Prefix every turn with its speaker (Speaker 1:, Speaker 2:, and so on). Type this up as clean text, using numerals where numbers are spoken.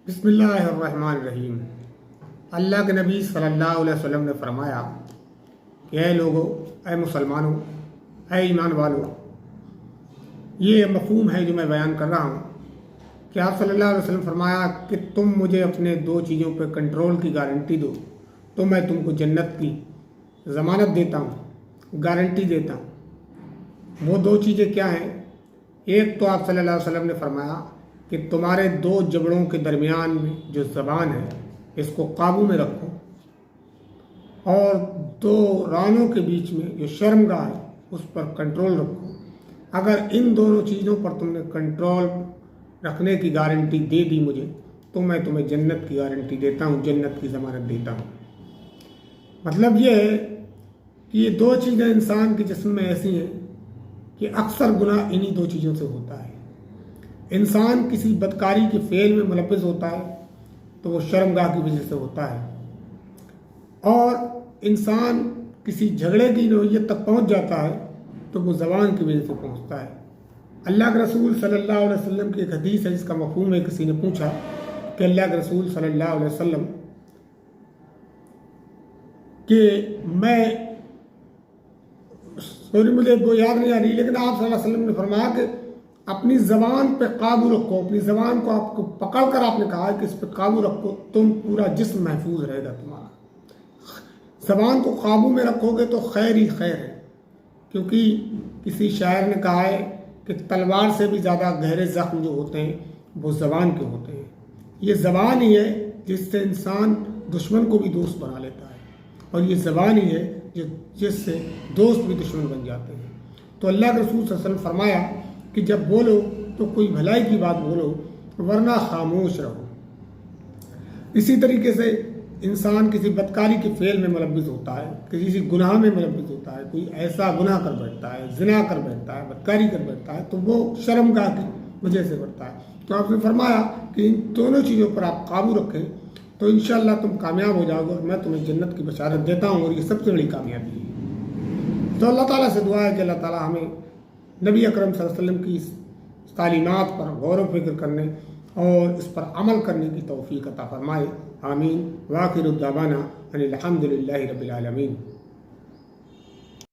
Speaker 1: बिस्मिल्लाहिर्रहमानिर्रहीम। अल्लाह के नबी सल्लल्लाहु अलैहि वसल्लम ने फरमाया कि ऐ लोगो, ऐ मुसलमानों, ऐ ईमान वालों, ये मफ़हूम है जो मैं बयान कर रहा हूँ कि आप सल्लल्लाहु अलैहि वसल्लम फरमाया कि तुम मुझे अपने दो चीज़ों पर कंट्रोल की गारंटी दो तो मैं तुमको जन्नत की ज़मानत देता हूँ, गारंटी देता हूँ। वो दो चीज़ें क्या हैं? एक तो आप सल्लल्लाहु अलैहि वसल्लम ने फरमाया कि तुम्हारे दो जबड़ों के दरमियान में जो ज़बान है इसको काबू में रखो, और दो रानों के बीच में जो शर्मगाह है उस पर कंट्रोल रखो। अगर इन दोनों चीज़ों पर तुमने कंट्रोल रखने की गारंटी दे दी मुझे तो मैं तुम्हें जन्नत की गारंटी देता हूँ, जन्नत की ज़मानत देता हूँ। मतलब ये है कि ये दो चीज़ें इंसान के जिस्म में ऐसी हैं कि अक्सर गुनाह इन्हीं दो चीज़ों से होता है। इंसान किसी बदकारी के फेल में मुलव्वस होता है तो वो शर्मगाह की वजह से होता है, और इंसान किसी झगड़े की नौयत तक पहुंच जाता है तो वो ज़बान की वजह से पहुंचता है। अल्लाह के रसूल सल्लल्लाहु अलैहि वसल्लम की एक हदीस है जिसका मफ़हूम है, किसी ने पूछा कि अल्लाह के रसूल सल्लल्लाहु अलैहि वसल्लम कि मुझे वो याद नहीं आ रही, लेकिन आप सल्लल्लाहु अलैहि वसल्लम ने फरमाया कि अपनी ज़बान पे काबू रखो, अपनी ज़बान को आपको पकड़ कर आपने कहा है कि इस पर काबू रखो, तुम पूरा जिस्म महफूज रहेगा तुम्हारा। ज़बान को काबू में रखोगे तो खैर ही खैर है, क्योंकि किसी शायर ने कहा है कि तलवार से भी ज़्यादा गहरे ज़ख्म जो होते हैं वो ज़बान के होते हैं। ये ज़बान ही है जिससे इंसान दुश्मन को भी दोस्त बना लेता है, और ये ज़बान ही है जिससे दोस्त भी दुश्मन बन जाते हैं। तो अल्लाह के रसूल सल्लल्लाहु अलैहि वसल्लम फरमाया कि जब बोलो तो कोई भलाई की बात बोलो, वरना खामोश रहो। इसी तरीके से इंसान किसी बदकारी के फेल में मुलव्वस होता है, किसी गुनाह में मुलव्वस होता है, कोई ऐसा गुनाह कर बैठता है, ज़िना कर बैठता है, बदकारी कर बैठता है, तो वो शर्मगाह की वजह से बढ़ता है। तो आपने फरमाया कि इन दोनों चीज़ों पर आप काबू रखें तो इंशाअल्लाह तुम कामयाब हो जाओगे, और मैं तुम्हें जन्नत की बशारत देता हूँ, और ये सबसे बड़ी कामयाबी है। तो अल्लाह ताला से दुआ है कि अल्लाह ताला हमें नबी अकरम सल्लल्लाहु अलैहि वसल्लम की तालीमात पर गौर व फिक्र करने और इस पर अमल करने की तौफीक अता फरमाए। आमीन। वाखिर दावाना अनिल हम्दुलिल्लाहि रब्बिल आलमीन।